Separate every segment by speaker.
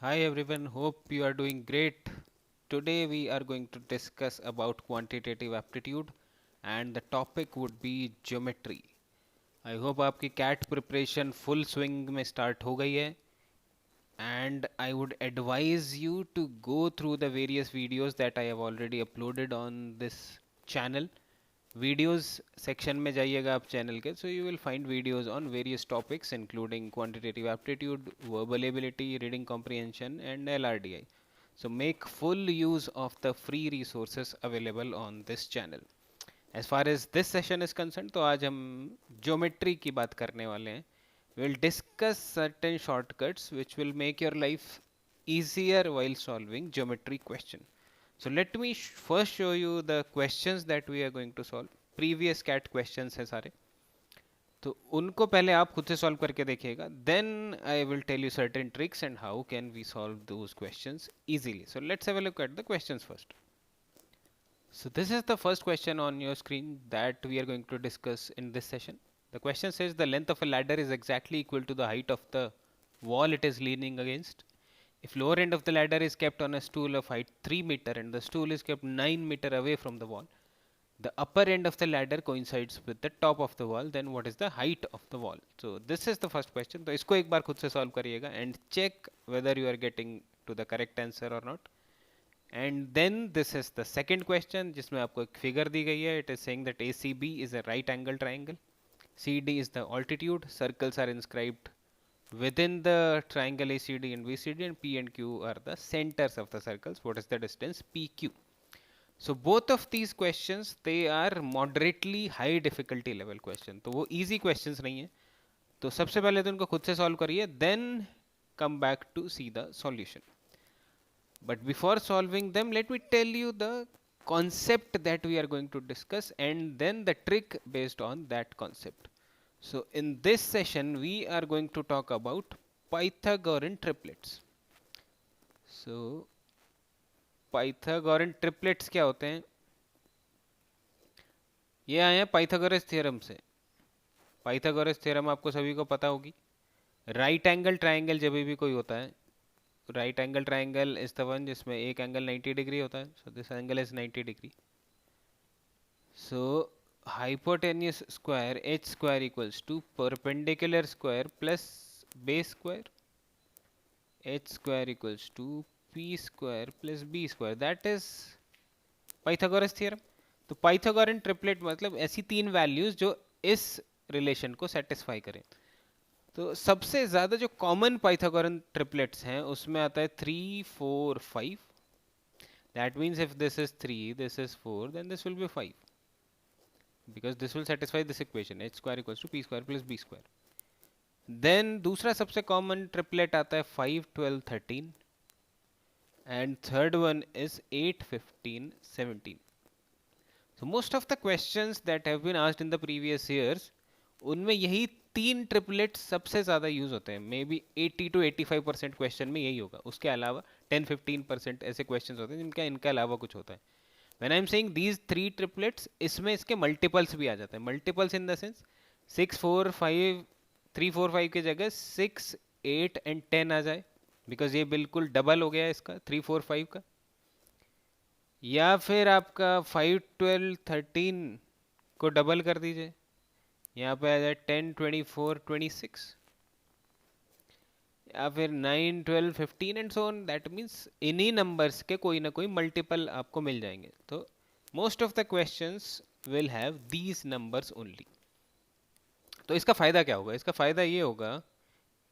Speaker 1: Hi everyone, hope you are doing great. Today we are going to discuss about quantitative aptitude and the topic would be geometry. I hope आपकी CAT preparation full swing में start हो गई है and I would advise you to go through the various videos that I have already uploaded on this channel. Videos section में जाइएगा आप channel के, so you will find videos on various topics including quantitative aptitude, verbal ability, reading comprehension and LRDI. So make full use of the free resources available on this channel. As far as this session is concerned, तो आज हम geometry की बात करने वाले हैं. We'll discuss certain shortcuts which will make your life easier while solving geometry question. So let me first show you the questions that we are going to solve. Previous CAT questions है सारे, तो उनको पहले आप खुद से solve करके देखिएगा. Then I will tell you certain tricks and how can we solve those questions easily. So let's have a look at the questions first. So this is the first question on your screen that we are going to discuss in this session. The question says the length of a ladder is exactly equal to the height of the wall it is leaning against. If lower end of the ladder is kept on a stool of height 3 meter and the stool is kept 9 meter away from the wall, the upper end of the ladder coincides with the top of the wall, then what is the height of the wall? So this is the first question. तो इसको एक बार खुद से solve करिएगा and check whether you are getting to the correct answer or not. And then this is the second question जिसमें आपको एक figure दी गई है. It is saying that ACB is a right angle triangle. CD is the altitude. Circles are inscribed within the triangle ACD and VCD, and P and Q are the centers of the circles. What is the distance PQ? So both of these questions they are moderately high difficulty level question. तो वो easy questions नहीं है. तो सबसे पहले तो इनको खुद से solve करिए, then come back to see the solution. But before solving them, let me tell you the concept that we are going to discuss and then the trick based on that concept. So in this session, we are going to talk about Pythagorean triplets. So Pythagorean triplets क्या होते हैं? ये आए हैं Pythagoras theorem से. Pythagoras theorem आपको सभी को पता होगी. राइट एंगल ट्राइंगल जब भी कोई होता है, right angle triangle is the one जिसमें एक एंगल 90 डिग्री होता है. So this angle is 90 degree. So hypotenuse square h square equals to perpendicular square plus base square. H square equals to p square plus b square. That is Pythagoras theorem. तो Pythagorean triplet मतलब ऐसी तीन values जो इस relation को satisfy करें. तो सबसे ज्यादा जो कॉमन पाइथागोरन ट्रिपलेट्स हैं उसमें आता है 3 4 5. That means if this is 3, this is 4, then this will be 5 because this will satisfy this equation h square equals to p square plus b square. Then दूसरा सबसे कॉमन ट्रिपलेट आता है 5 12 13 and third one is 8 15 17. So most of the questions that have been asked in the previous years उनमें यही तीन triplet सबसे ज़्यादा use होते हैं. मे बी 80 to 85% क्वेश्चन में यही होगा. उसके अलावा 10-15% ऐसे क्वेश्चंस होते हैं जिनका इनके अलावा कुछ होता है. When I'm saying these three triplets, इसमें इसके मल्टीपल्स भी आ जाते हैं. मल्टीपल्स इन द सेंस 6 4 5 3 4 5 की जगह 6 8 एंड 10 आ जाए, बिकॉज ये बिल्कुल डबल हो गया है इसका 3 4 5 का. या फिर आपका 5 12 13 को डबल कर दीजिए, यहाँ पे आ जाए 10 24 26, या फिर 9 12 15 and so on. That means इन्हीं नंबर्स के कोई ना कोई मल्टीपल आपको मिल जाएंगे. तो most of the questions will have these numbers only. तो इसका फ़ायदा क्या होगा? इसका फ़ायदा ये होगा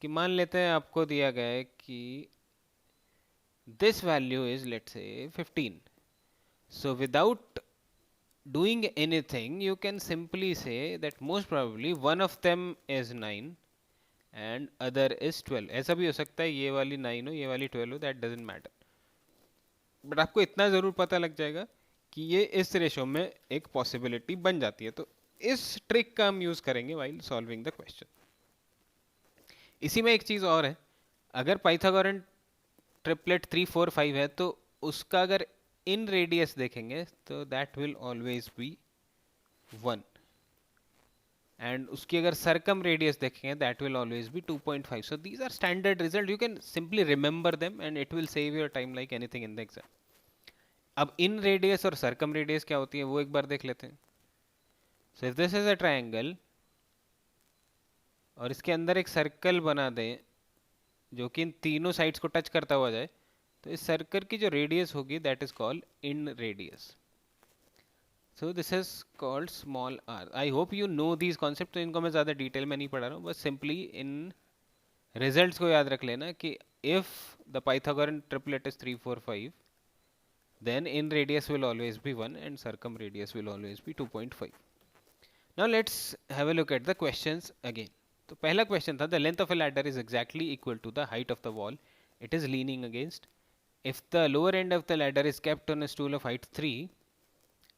Speaker 1: कि मान लेते हैं आपको दिया गया है कि this value is let's say 15. So without doing anything you can simply say that most probably one of them is 9 and other is 12. ऐसा भी हो सकता है ये वाली 9 हो ये वाली 12 हो, दैट डजेंट मैटर. बट आपको इतना ज़रूर पता लग जाएगा कि ये इस रेशो में एक पॉसिबिलिटी बन जाती है. तो इस ट्रिक का हम यूज़ करेंगे वाइल सॉल्विंग द क्वेश्चन. इसी में एक चीज़ और है. अगर पाइथागोरन ट्रिपलेट 3 4 5 है तो उसका अगर इन रेडियस देखेंगे तो that will always be 1. And उसकी अगर सरकम रेडियस देखेंगे that will always be 2.5. So these are standard result, you can simply remember them and it will save your time like anything in the exam. अब इन radius और सरकम radius क्या होती है वो एक बार देख लेते हैं. So if this is a triangle और इसके अंदर एक सर्कल बना दें जो कि इन तीनों साइड्स को टच करता हुआ जाए, तो इस सर्कल की जो रेडियस होगी that is called inradius. So this is called small r. I hope you know these concept. तो इनको मैं ज़्यादा डिटेल में नहीं पढ़ा रहा हूँ, बस सिंपली इन रिजल्ट्स को याद रख लेना कि if the Pythagorean triplet is 3 4 5, then in radius will always be 1 and circumradius will always be 2.5. Now let's have a look at the questions again. तो पहला क्वेश्चन था, the length of a ladder is exactly equal to the height of the wall it is leaning against. If the lower end of the ladder is kept on a stool of height 3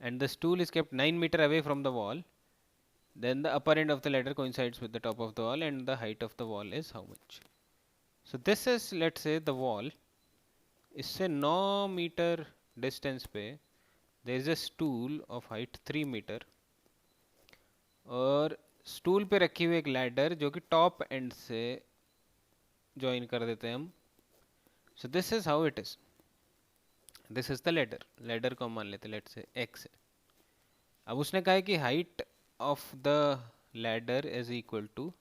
Speaker 1: and the stool is kept 9 meter away from the wall, then the upper end of the ladder coincides with the top of the wall and the height of the wall is how much. So this is, let's say the wall, इससे 9 metre distance पे there is a stool of height 3 metre और stool पे रखी हुई एक ladder जो कि top and से ज्वाइन कर देते हैं हम. सो this is how it is. This is the ladder. Ladder को हम मान लेते हैं लेट्स से एक्स है. अब उसने कहा है कि height of the ladder is equal to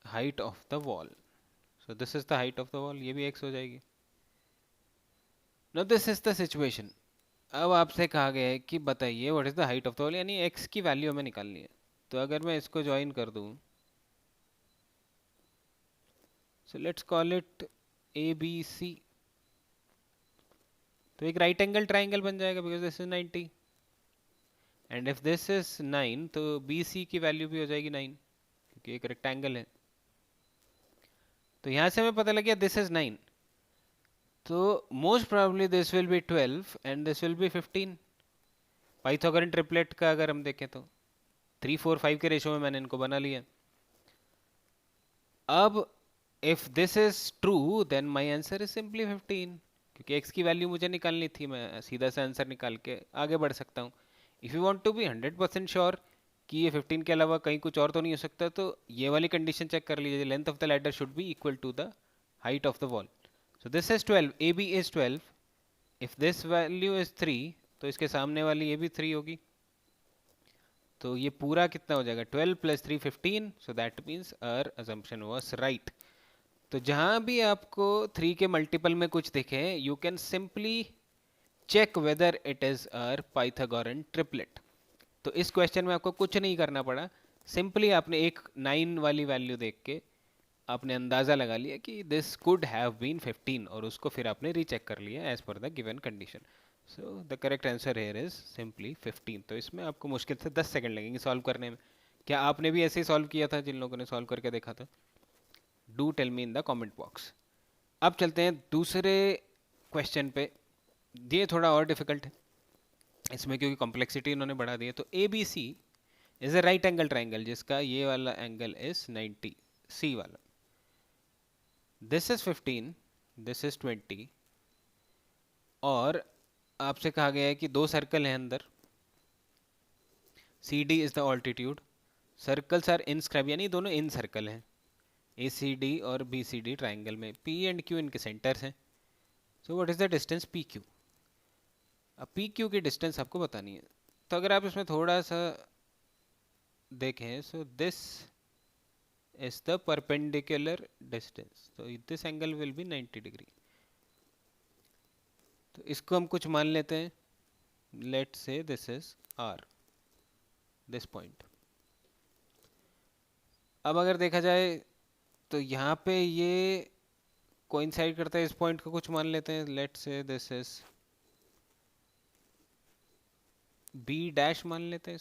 Speaker 1: height of the wall. So this is the height of the wall, ये भी एक्स हो जाएगी. Now this is the situation. अब आपसे कहा गया है कि बताइए what is the height of the wall, यानी x की वैल्यू हमें निकालनी है. तो अगर मैं इसको ज्वाइन कर दूं, so let's call it A B C, तो एक राइट एंगल ट्राइंगल बन जाएगा because this is 90 and if this is 9 तो बी सी की वैल्यू भी हो जाएगी 9 क्योंकि एक रेक्टेंगल है. तो यहां से हमें पता लग गया दिस इज 9, तो most probably this will B 12 and this will B 15. Pythagorean triplet का अगर हम देखें तो 3 4 5 के रेशो में मैंने इनको बना लिया. अब if this is true then my answer is simply 15 क्योंकि x की वैल्यू मुझे निकालनी थी. मैं सीधा सा आंसर निकाल के आगे बढ़ सकता हूँ. If you want to be 100% sure कि ये 15 के अलावा कहीं कुछ और तो नहीं हो सकता, तो ये वाली कंडीशन चेक कर लीजिए. Length of the ladder should be equal to the height of the wall. So this is 12, A B is 12. If this value is 3 तो इसके सामने वाली ये भी 3 होगी. तो ये पूरा कितना हो जाएगा 12 plus 3 15. So that means our assumption was right. तो जहां भी आपको 3 के मल्टीपल में कुछ दिखे you can simply check whether it is our Pythagorean triplet. तो इस क्वेश्चन में आपको कुछ नहीं करना पड़ा, सिंपली आपने एक 9 वाली वैल्यू देख के आपने अंदाजा लगा लिया कि दिस कुड हैव बीन 15 और उसको फिर आपने रीचेक कर लिया as per the given condition. So the correct answer here is simply 15. तो इसमें आपको मुश्किल से 10 सेकंड लगेंगे सॉल्व करने में. क्या आपने भी ऐसे ही सॉल्व किया था जिन लोगों ने सॉल्व करके देखा था? Do tell me in the comment box. अब चलते हैं दूसरे क्वेश्चन पे. ये थोड़ा और डिफिकल्ट है इसमें क्योंकि कॉम्प्लेक्सिटी इन्होंने बढ़ा दी है. तो A B C is a right angle triangle जिसका ये वाला एंगल इज 90, सी वाला. दिस इज 15, दिस इज 20 और आपसे कहा गया है कि दो सर्कल हैं अंदर. C D is the altitude. Circles are inscribe यानी दोनों इन सर्कल हैं. ए सी डी और बी सी डी ट्राइंगल में पी एंड क्यू इनके सेंटर्स हैं. So what is the distance P Q. अब पी क्यू की डिस्टेंस आपको बतानी है. तो अगर आप इसमें थोड़ा सा देखें, so this is the perpendicular distance. तो this angle will be 90 degree. तो इसको हम कुछ मान लेते हैं. Let's say this is R, this point. अब अगर देखा जाए तो यहाँ पे ये कोइंसाइड करता है इस पॉइंट को कुछ मान लेते हैं. Let's say this is B dash मान लेते हैं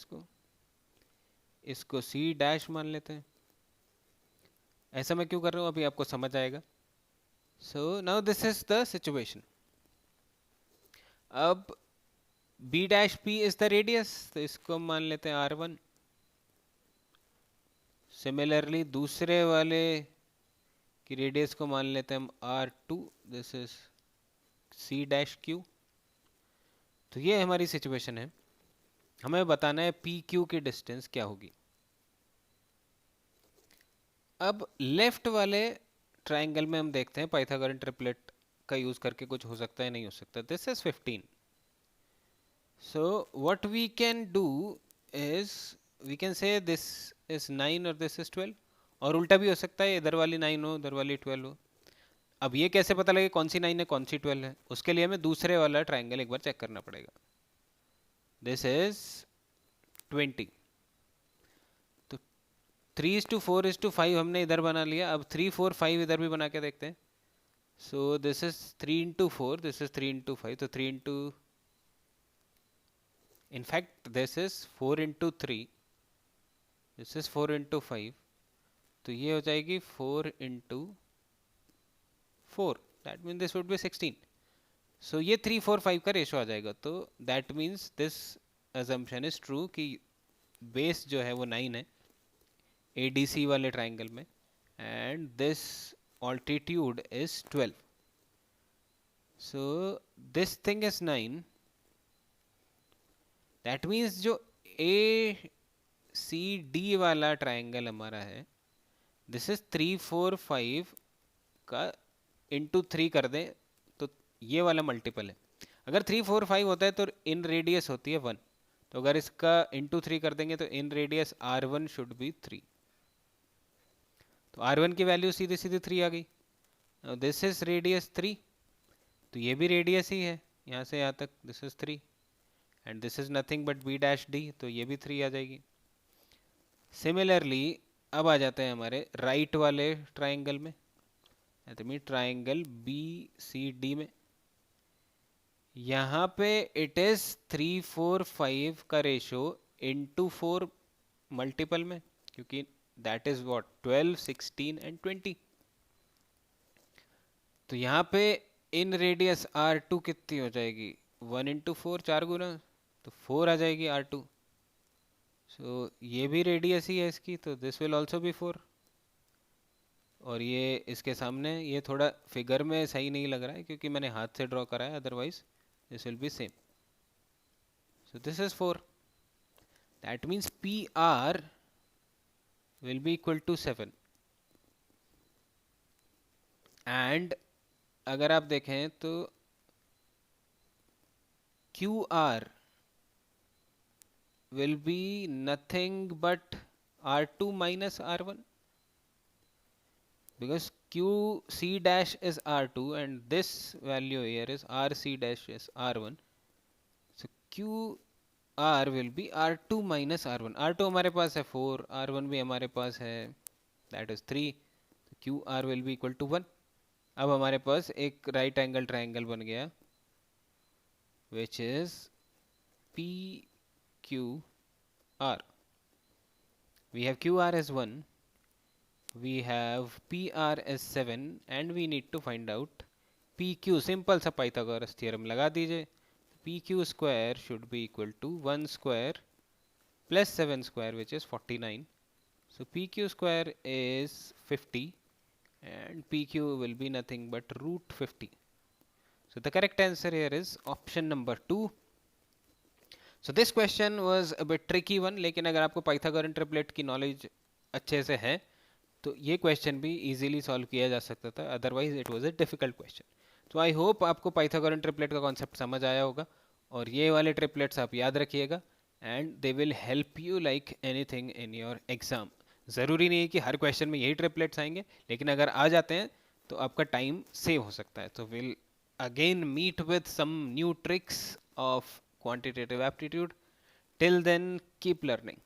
Speaker 1: इसको सी डैश मान लेते हैं. ऐसा मैं क्यों कर रहा हूँ अभी आपको समझ आएगा. So now this is the situation. अब B dash P is the radius, तो इसको मान लेते हैं R1. सिमिलरली दूसरे वाले की रेडियस को मान लेते हैं हम R2. This is C dash Q. तो ये हमारी सिचुएशन है. हमें बताना है पी क्यू की डिस्टेंस क्या होगी। अब लेफ्ट वाले ट्राइंगल में हम देखते हैं पाइथागोरन ट्रिपलेट का यूज करके कुछ हो सकता है नहीं हो सकता। This is 15, so what we can do is we can say this is 9 और this is 12, और उल्टा भी हो सकता है, इधर वाली 9 हो उधर वाली 12 हो। अब ये कैसे पता लगे कौन सी 9 है कौन सी 12 है? उसके लिए हमें दूसरे वाला ट्राइंगल एक बार चेक करना पड़ेगा। दिस इज 20, तो 3:4:5 हमने इधर बना लिया। अब 3 4 5 इधर भी बना के देखते हैं। सो दिस इज 3:4, दिस इज 3:5, तो 3 into, in fact this is 4:3, this is 4:5, तो ये हो जाएगी 4:4, that means this would be 16। so ये 3 4 5 का रेशो आ जाएगा। तो that means this assumption is true कि बेस जो है वो 9 है ADC वाले ट्राइंगल में, and this altitude is 12, so this thing is 9, that means जो ACD वाला ट्राइंगल हमारा है, दिस इज 3 4 5 का इंटू 3 कर दें तो ये वाला मल्टीपल है। अगर 3 4 5 होता है तो इन रेडियस होती है 1, तो अगर इसका इंटू 3 कर देंगे तो इन रेडियस R1 शुड बी 3, तो R1 की वैल्यू सीधी सीधी 3 आ गई। दिस इज रेडियस 3, तो ये भी रेडियस ही है यहाँ से यहाँ तक, this is 3, and this is nothing but B'D, तो ये भी 3 आ जाएगी। सिमिलरली अब आ जाते हैं हमारे राइट वाले ट्राइंगल में, ट्राइंगल BCD में। यहाँ पे इट इज 3 4 5 का रेशो इंटू 4 मल्टीपल में, क्योंकि दैट इज व्हाट 12 16 एंड 20। तो यहाँ पे इन रेडियस R2 कितनी हो जाएगी 1 इंटू 4, 4 गुना, तो 4 आ जाएगी R2। सो ये भी रेडियस ही है इसकी, तो दिस विल ऑल्सो बी 4, और ये इसके सामने ये थोड़ा फिगर में सही नहीं लग रहा है क्योंकि मैंने हाथ से ड्रॉ करा है, otherwise this will be same. So this is 4, that means PR will be equal to 7, and अगर आप देखें तो QR will be nothing but R2 minus R1, because QC dash is R2 and this value here is RC dash is R1, so QR will be R2 minus R1। R2 हमारे पास है 4, R1 भी हमारे पास है that is 3, so QR will be equal to 1। अब हमारे पास एक right angle triangle बन गया which is PQR। we have QR as 1, we have PR as 7, and we need to find out PQ। Simple सा Pythagoras theorem लगा दीजिए, PQ square should be equal to 1 square plus 7 square which is 49, so PQ square is 50 and PQ will be nothing but root 50, so the correct answer here is option number 2। so this question was a bit tricky one, लेकिन अगर आपको Pythagorean triplet की knowledge अच्छे से है तो ये question भी इजीली सॉल्व किया जा सकता था, otherwise it was a difficult question. तो आई होप आपको पाइथागोरन ट्रिपलेट का कॉन्सेप्ट समझ आया होगा, और ये वाले ट्रिपलेट्स आप याद रखिएगा and they will help you like anything in your exam. ज़रूरी नहीं है कि हर क्वेश्चन में यही ट्रिपलेट्स आएंगे, लेकिन अगर आ जाते हैं तो आपका टाइम सेव हो सकता है। तो will again meet with some new tricks of quantitative aptitude. Till then, keep learning.